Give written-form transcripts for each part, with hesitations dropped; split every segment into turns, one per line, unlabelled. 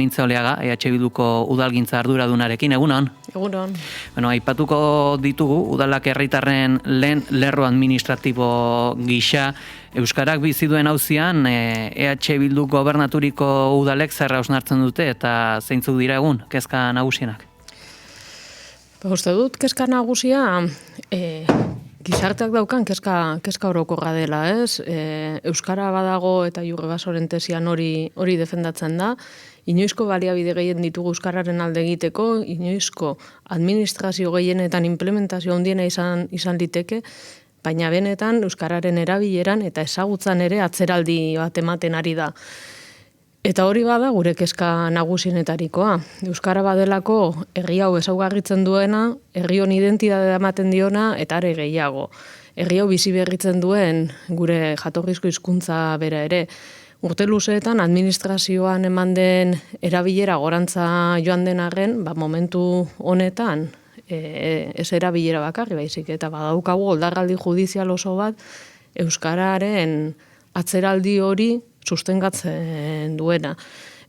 Nintze Oleaga, EH Bilduko udalgintza arduradunarekin, egunon?
Egunon.
Aipatuko ditugu, udalak herritarren lehen lerro administratibo gisa, Euskarak bizi duen auzian, EH Bildu gobernaturiko udalek zer hausnartzen dute eta zeintzuk dira egun, kezka nagusienak?
Uste dut, kezka nagusia, gizarteak daukan kezka orokorra dela, ez? Euskara badago eta Jurrebasoren tesian hori defendatzen da. Inoizko baliabide gehien ditugu euskararen alde egiteko, inoizko administrazio gehienetan implementazio handiena izan liteke, baina benetan euskararen erabileran eta ezagutzan ere atzeraldi bat ematen ari da. Eta hori bada gure kezka nagusienetarikoa. Euskara badelako herri hau ezaugarritzen duena, herri hon identitatea ematen diona eta are gehiago. Herri hau bizi berritzen duen gure jatorrizko hizkuntza bera ere. Urte luzeetan administrazioan eman den erabilera gorantza joan den arren, momentu honetan ez erabilera bakarri baizik eta badaukagu oldarraldi judizial oso bat euskararen atzeraldi hori sustengatzen duena.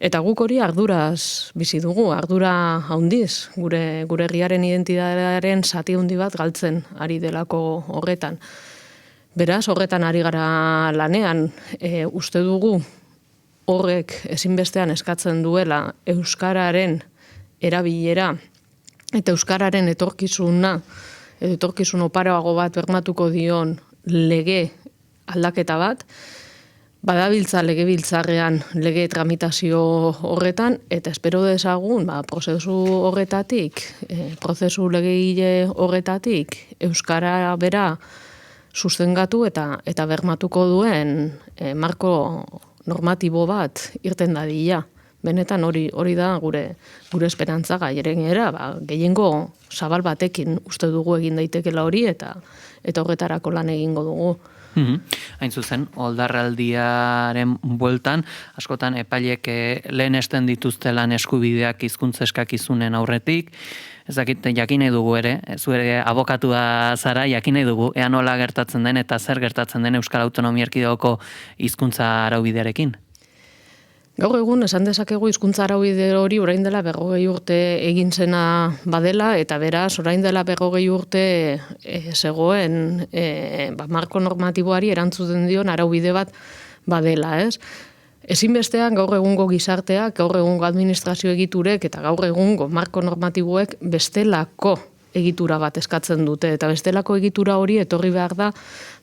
Eta guk hori arduraz bizi dugu, ardura handiz, gure herriaren identitatearen zati handi bat galtzen ari delako horretan. Beraz, horretan ari gara lanean, uste dugu horrek ezinbestean eskatzen duela euskararen erabilera eta euskararen etorkizun oparoago bat bermatuko dion lege aldaketa bat, badabiltza legebiltzarrean lege tramitazio horretan, eta espero dezagun, prozesu horretatik, prozesu legegile horretatik, euskara bera sustengatu eta bermatuko duen marko normatibo bat irten dadila. Benetan hori da gure esperantza gainera, gehiengo zabal batekin uste dugu egin daitekela hori eta horretarako lan egingo dugu.
Hain zuzen, oldarraldiaren bueltan, askotan epailek lehenesten dituzte lan eskubideak hizkuntza eskakizunen aurretik, ez dakit jakin nahi dugu ere, zuere abokatua zara, jakin nahi dugu, ea nola gertatzen den eta zer gertatzen den Euskal Autonomia Erkidegoko hizkuntza araubidearekin?
Gaur egun esan dezakegu hizkuntza araubide hori orain dela 40 urte egin zena badela, eta beraz orain dela 40 urte zegoen marko normatiboari erantzuten dion araubide bat badela, ez? Ezinbestean gaur egungo gizarteak, gaur egungo administrazio egiturek eta gaur egungo marko normatiboek bestelako egitura bat eskatzen dute, eta bestelako egitura hori etorri behar da,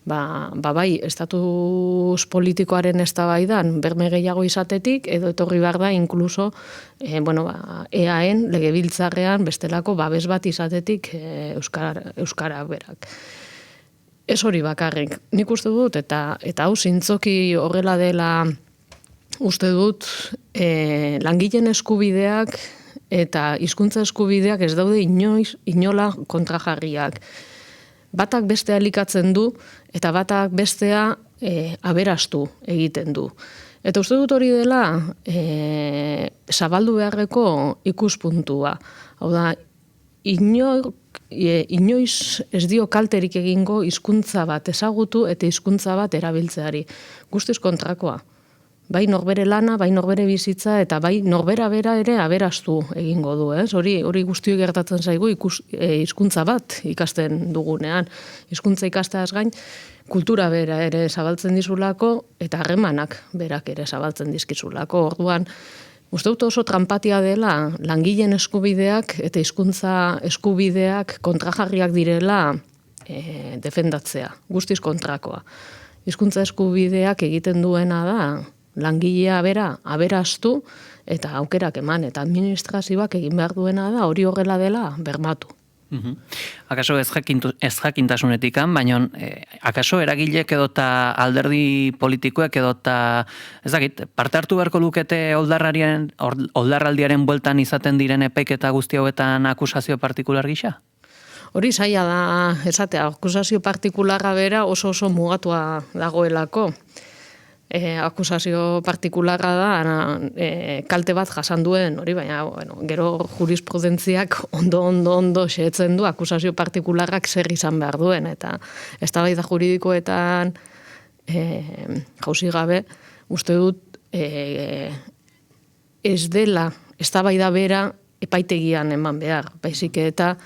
bai, estatus politikoaren eztabaidan berme gehiago izatetik, edo etorri behar da, inkluso, EAen legebiltzarrean bestelako babes bat izatetik euskara berak. Ez hori bakarrik. Nik uste dut, eta hau zintzoki horrela dela uste dut, langileen eskubideak eta hizkuntza eskubideak ez daude inola kontrajarriak. Batak bestea elikatzen du, eta batak bestea aberastu egiten du. Eta uste dut hori dela zabaldu beharreko ikuspuntua. Hau da, inoiz ez dio kalterik egingo hizkuntza bat ezagutu eta hizkuntza bat erabiltzeari. Guztiz kontrakoa. Bai norbere lana, bai norbere bizitza, eta bai norbera bera ere aberastu egingo du, ez? Hori guztioi gertatzen zaigu hizkuntza bat ikasten dugunean. Hizkuntza ikasteaz gain, kultura bera ere zabaltzen dizulako, eta harremanak berak ere zabaltzen dizkizulako. Orduan, uste dut oso tranpatia dela langileen eskubideak eta hizkuntza eskubideak kontrajarriak direla defendatzea, guztiz kontrakoa. Hizkuntza eskubideak egiten duena da langilea bera aberastu eta aukerak eman, eta administrazioak egin behar duena da hori horrela dela bermatu.
Akaso ez jakintasunetik, baina akaso eragilek edota alderdi politikoek edota, ez dakit, parte hartu beharko lukete oldarraldiaren bueltan izaten diren epaiketa guzti hauetan akusazio partikular gisa?
Hori zaila da, esatea, akusazio partikularra bera oso mugatua dagoelako. Akusazio partikularra da kalte bat jasan duen, hori, baina gero jurisprudentziak ondo xehetzen du akusazio partikularrak zer izan behar duen, eta eztabaida juridikoetan jauzi gabe, uste dut ez dela eztabaida bera epaitegian eman behar. Baizik eta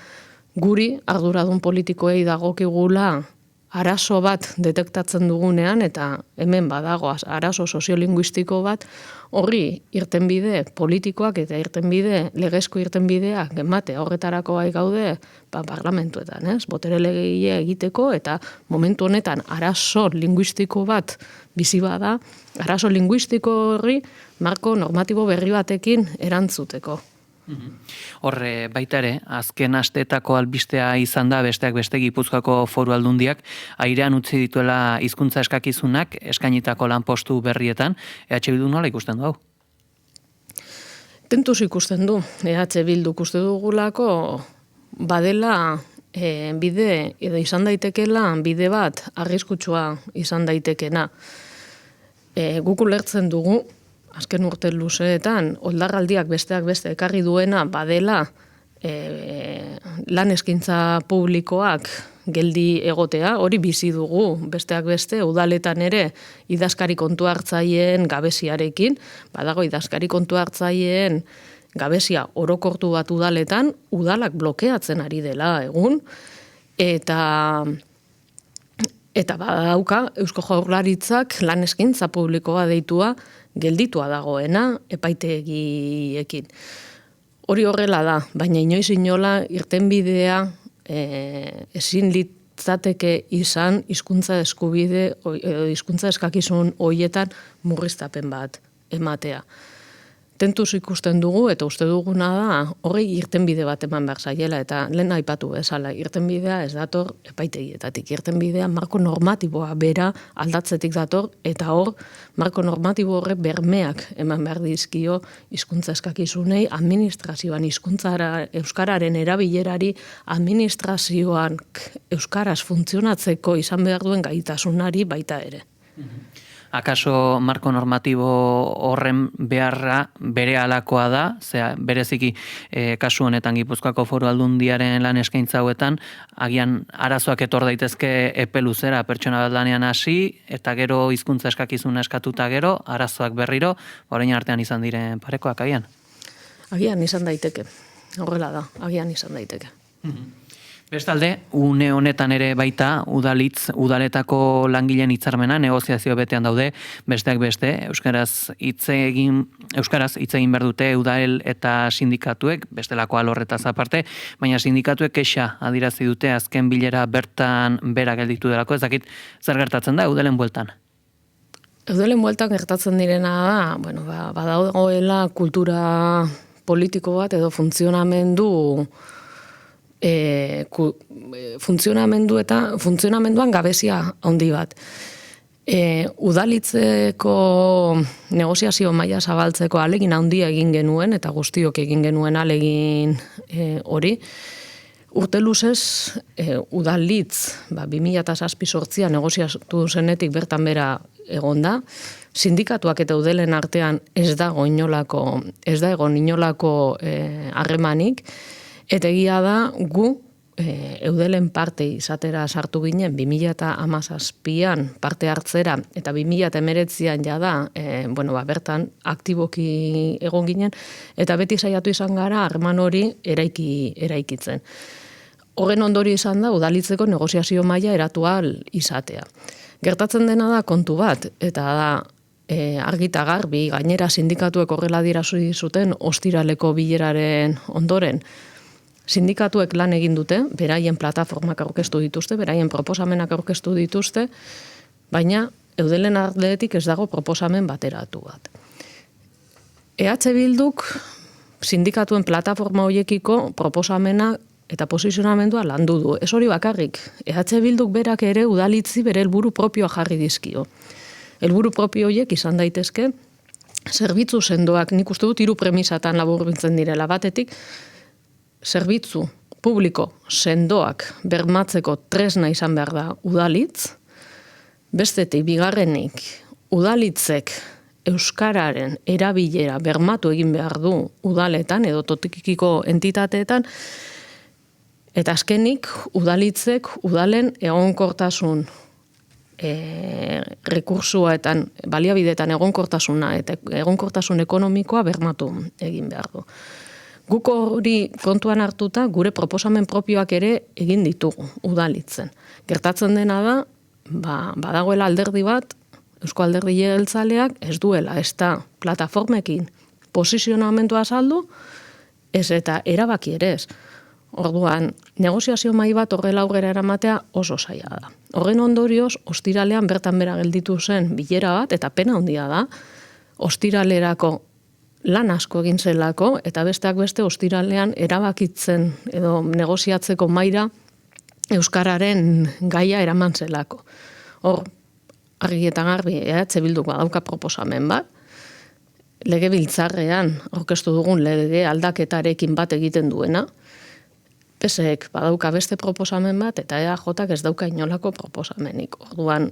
guri arduradun politikoei dagokigula arazo bat detektatzen dugunean, eta hemen badago arazo soziolinguistiko bat, horri irtenbide politikoak eta irtenbide, legezko irtenbideak ematea horretarako bai gaude parlamentuetan, botere legegile egiteko, eta momentu honetan arazo linguistiko bat bizi bada, arazo linguistiko horri marko normatibo berri batekin erantzuteko.
Horre baita ere, azken asteetako albistea izan da besteak beste Gipuzkoako Foru Aldundiak airean utzi dituela hizkuntza eskakizunak eskainitako lanpostu berrietan. EH Bildu nola ikusten du hau?
Tentuz ikusten du. EH Bildu uste dugulako badela bide, edo izan daitekela bide bat arriskutsua izan daitekena. Guk ulertzen dugu, azken urte luzeetan, oldarraldiak besteak beste ekarri duena badela lan eskaintza publikoak geldi egotea, hori bizi dugu besteak beste, udaletan ere idazkari kontu hartzaileen gabeziarekin, badago idazkari kontu hartzaileen gabezia orokortu bat udaletan, udalak blokeatzen ari dela egun, eta badauka Eusko Jaurlaritzak lan eskaintza publikoa deitua gelditua dagoena epaitegiekin. Hori horrela da, baina inoiz inola irtenbidea ezin litzateke izan hizkuntza eskubide edo hizkuntza eskakizun hoietan murriztapen bat ematea. Tentuz ikusten dugu eta uste duguna da horri irtenbide bat eman behar zaiela, eta lehen aipatu bezala irtenbidea ez dator epaitegietatik, irtenbidea marko normatiboa bera aldatzetik dator, eta hor marko normatibo horrek bermeak eman behar dizkio hizkuntza eskakizunei, administrazioan euskararen erabilerari, administrazioan euskaraz funtzionatzeko izan behar duen gaitasunari baita ere.
Akaso marko normatibo horren beharra bere alakoa da, bereziki kasu honetan Gipuzkoako Foru Aldundiaren lan eskaintza hauetan, agian arazoak etor daitezke epe luzera, pertsona bat lanean hasi, eta gero hizkuntza eskakizuna eskatuta gero, arazoak berriro, orain artean izan diren parekoak agian?
Agian izan daiteke, horrela da, agian izan daiteke.
Bestalde, une honetan ere baita udaletako langileen hitzarmena negoziazio betean daude, besteak beste, euskaraz hitz egin behar dute udal eta sindikatuek, bestelako alorretaz aparte, baina sindikatuek kexa adirazi dute azken bilera bertan bera gelditu delako, ez dakit zer gertatzen da udalen bueltan?
Eudelen bueltan gertatzen direna da, badagoela kultura politiko bat edo funtzionamenduan gabezia handi bat. Udalitzeko negoziazio maila zabaltzeko alegin handia egin genuen, eta guztiok egin genuen alegin hori. Urte luzez, udalitz, 2007 negoziatu zenetik bertan bera egonda, sindikatuak eta udelen artean ez da egon inolako harremanik, eta egia da gu eudelen parte izatera sartu ginen 2017an parte hartzera eta 2019an jada bertan aktiboki egon ginen, eta beti saiatu izan gara harreman hori eraikitzen. Horren ondori izan da udalitzeko negoziazio maila eratu ahal izatea. Gertatzen dena da kontu bat, eta da argita garbi, gainera sindikatuek horrela dirazu zuten ostiraleko bileraren ondoren, sindikatuek lan egin dute, beraien plataformak aurkeztu dituzte, beraien proposamenak aurkeztu dituzte, baina eudelen aldetik ez dago proposamen bateratu bat. EH Bilduk sindikatuen plataforma horiekiko proposamena eta posizionamendua landu du. Ez hori bakarrik, EH Bilduk berak ere udalitzi bere helburu propioa jarri dizkio. Helburu propio horiek izan daitezke, zerbitzu sendoak, nik uste dut 3 premisatan laburbiltzen direla, batetik, zerbitzu publiko sendoak bermatzeko tresna izan behar da udalitz, bestetik bigarrenik udalitzek euskararen erabilera bermatu egin behar du udaletan edo tokiko entitateetan, eta azkenik udalitzek udalen egonkortasun rekursuetan, baliabideetan egonkortasuna eta egonkortasun ekonomikoa bermatu egin behar du. Guk hori kontuan hartuta, gure proposamen propioak ere egin ditugu, udalitzen. Gertatzen dena da, badagoela alderdi bat, Eusko Alderdi Jeltzaleak ez duela, ez da plataformekin posizionamentua azaldu, ez eta erabaki ere ez. Orduan, negoziazio mahai bat horrela aurrera eramatea oso zaila da. Horren ondorioz, ostiralean bertan bera gelditu zen bilera bat, eta pena handia da, ostiralerako lan asko egin zelako, eta besteak beste ostiralean erabakitzen edo negoziatzeko mahaira euskararen gaia eraman zelako. Hor, argi eta garbi, Bilduk badauka proposamen bat, legebiltzarrean aurkeztu dugun lege aldaketarekin bat egiten duena, PSek badauka beste proposamen bat, eta EAJak ez dauka inolako proposamenik. Orduan,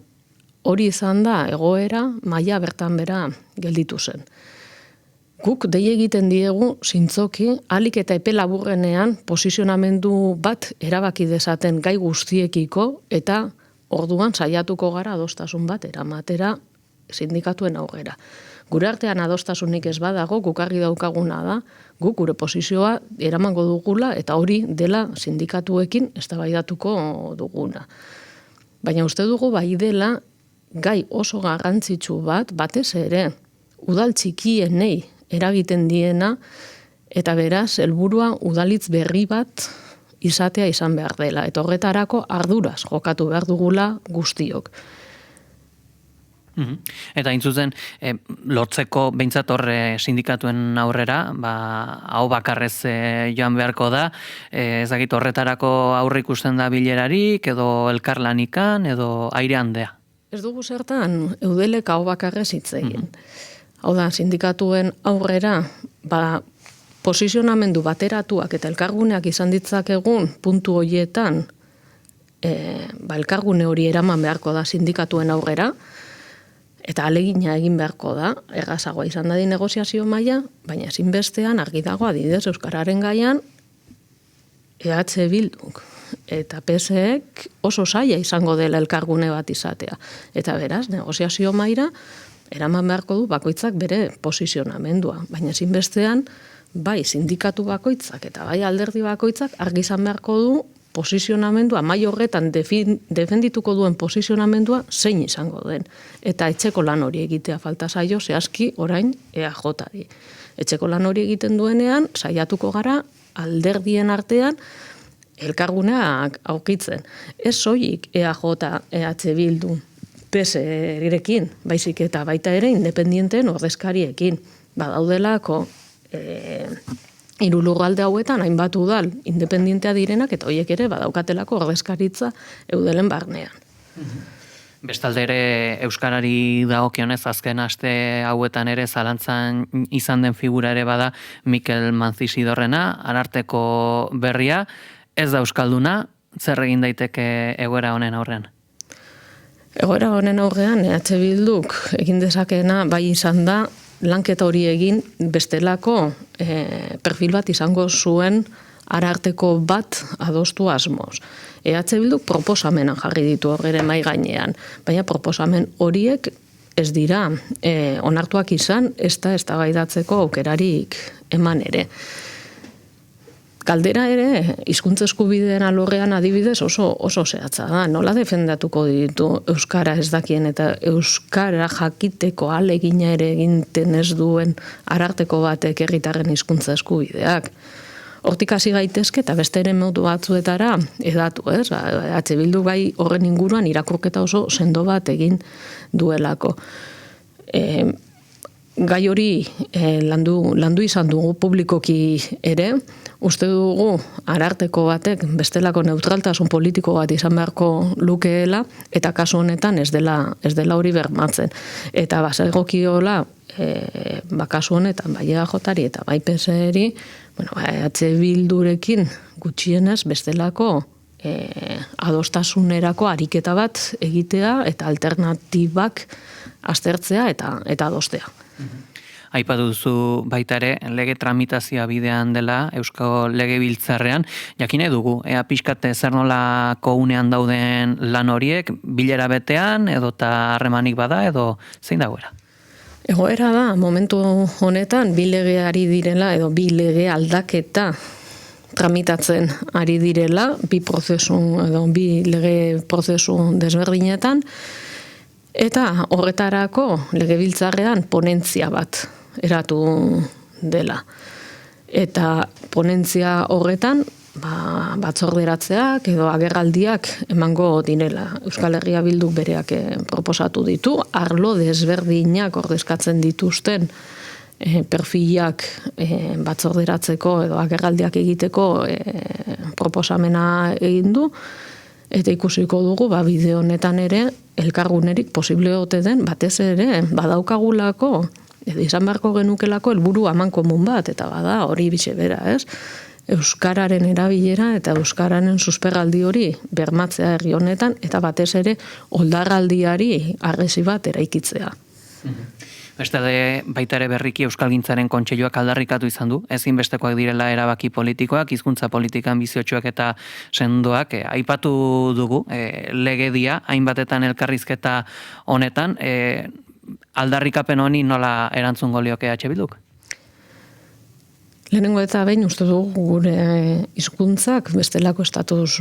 hori izan da egoera maila bertan bera gelditu zen. Guk dei egiten diegu zintzoki, ahalik eta epe laburrenean posizionamendu bat erabaki dezaten gai guztiekiko, eta orduan saiatuko gara adostasun bat eramatera sindikatuen aurrera. Gure artean adostasunik ez badago, guk argi daukaguna da, guk gure posizioa eramango dugula, eta hori dela sindikatuekin eztabaidatuko duguna. Baina uste dugu bai dela gai oso garrantzitsu bat, batez ere, udal txikienei eragiten diena, eta beraz, helburua udalitz berri bat izatea izan behar dela. Eta horretarako arduraz jokatu behar dugula guztiok.
Eta intzuzen, lortzeko behintzat horre sindikatuen aurrera, hau bakarrez joan beharko da, ezagit horretarako aurre ikusten da bilerarik, edo elkarlanikan, edo aire handea.
Ez dugu zertan, eudelek hau bakarrez hitz egin. Hau da, sindikatuen aurrera, posizionamendu bateratuak eta elkarguneak izan ditzakegun puntu horietan, elkargune hori eraman beharko da sindikatuen aurrera, eta alegina egin beharko da, errazagoa izan da di negoziazio maila, baina ezinbestean argi dago adibidez euskararen gaian EH Bilduk eta PSek oso zaila izango dela elkargune bat izatea. Eta beraz, negoziazio maila eraman beharko du bakoitzak bere posizionamendua, baina ezinbestean bai sindikatu bakoitzak eta bai alderdi bakoitzak argi izan beharko du posizionamendua, mai horretan defendituko duen posizionamendua zein izango den. Eta etxeko lan hori egitea falta zaio, zehazki orain EAJari. Etxeko lan hori egiten duenean, saiatuko gara alderdien artean elkarguneak aurkitzen. Ez soilik EAJ, EH Bildu, PSrekin, baizik eta baita ere independienteen ordezkariekin. Badaudelako hiru lurralde hauetan hainbat udal independentea direnak eta horiek ere badaukatelako ordezkaritza eudelen barnean.
Bestalde ere euskarari dagokionez azken aste hauetan ere zalantzan izan den figura ere bada Mikel Manzisidorrena, Ararteko berria, ez da euskalduna, zer egin daiteke egoera honen aurrean?
Egoera honen aurrean EH Bilduk egin dezakeena bai izan da lanketa hori egin bestelako perfil bat izango zuen Ararteko bat adostu asmoz. EH Bilduk proposamena jarri ditu horre mai gainean, baina proposamen horiek ez dira onartuak izan, ez da eztabaidatzeko aukerarik eman ere. Galdera ere, hizkuntza eskubideen alorrean adibidez oso zehatza da. Nola defendatuko ditu euskara ez dakien eta euskara jakiteko ahalegina ere egiten ez duen Ararteko batek herritarren hizkuntza eskubideak. Hortik hasi gaitezke eta beste ere modu batzuetara edatu, ez? EH Bildu bai horren inguruan irakurketa oso sendo bat egin duelako. Gai hori landu izan dugu publikoki ere, uste dugu Ararteko batek bestelako neutraltasun politiko bat izan beharko lukeela, eta kasu honetan ez dela hori bermatzen. Eta bazegokiola, kasu honetan bai EAJari eta bai PSeri, EH Bildurekin gutxienez bestelako adostasunerako ariketa bat egitea eta alternatibak aztertzea eta adostea.
aipatu duzu baita ere, lege tramitazioa bidean dela Eusko Legebiltzarrean, jakine dugu, ea pixkat zer nolako unean dauden lan horiek, bilera betean, edota harremanik bada, edo zein dagoera?
Egoera da, momentu honetan, bi lege ari direla, edo bi lege aldaketa tramitatzen ari direla, bi lege prozesu desberdinetan, eta horretarako legebiltzarrean ponentzia bat eratu dela. Eta ponentzia horretan batzorderatzeak edo agerraldiak emango direla. Euskal Herria Bilduk bereak proposatu ditu, arlo desberdinak ordezkatzen dituzten perfilak batzorderatzeko edo agerraldiak egiteko proposamena egin du, eta ikusiko dugu, bide honetan ere, elkargunerik posible ote den, batez ere, badaukagulako, edo izan beharko genukelako helburu amankomun bat, eta bada hori bitxe bera, ez? Euskararen erabilera eta euskararen susperraldi hori bermatzea herri honetan, eta batez ere, oldarraldiari arresi bat eraikitzea.
Beste baita ere berriki Euskalgintzaren Kontseiluak aldarrikatu izan du, ezinbestekoak direla erabaki politikoak, hizkuntza politika anbiziotsuak eta sendoak, aipatu dugu legedia, hainbatetan elkarrizketa honetan, aldarrikapen honi nola erantzungo lioke EH Bilduk?
Lehenengo eta behin uste dugu gure hizkuntzak bestelako estatus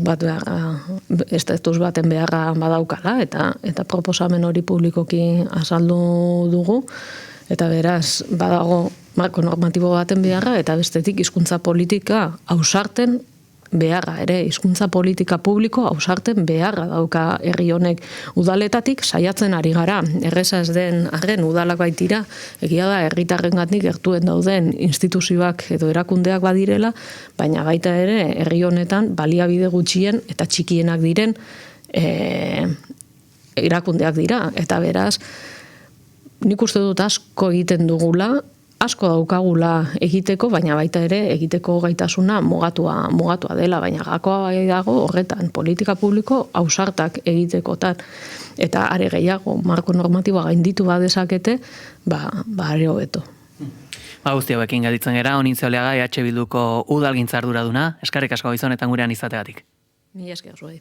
baten beharra badaukala, eta proposamen hori publikoki azaldu dugu, eta beraz badago marko normatibo baten beharra, eta bestetik hizkuntza politika ausarten beharra ere, hizkuntza politika publiko ausarten beharra dauka herri honek. Udaletatik saiatzen ari gara, erreza ez den arren udalak baitira, egia da herritarrengatik gertuen dauden instituzioak edo erakundeak badirela, baina baita ere herri honetan baliabide gutxien eta txikienak diren erakundeak dira, eta beraz nik uste dut asko egiten dugula, asko daukagula egiteko, baina baita ere egiteko gaitasuna mugatua dela, baina gakoa bai dago horretan, politika publiko ausartak egitekotan, eta are gehiago, marko normatiboa gainditu badezakete, are hobeto.
Guzti hauekin gelditzen gera, Onintze Oleaga EH Bilduko udalgintza arduraduna, eskerrik asko gizonetan gurean izategatik.
Mila esker zuei.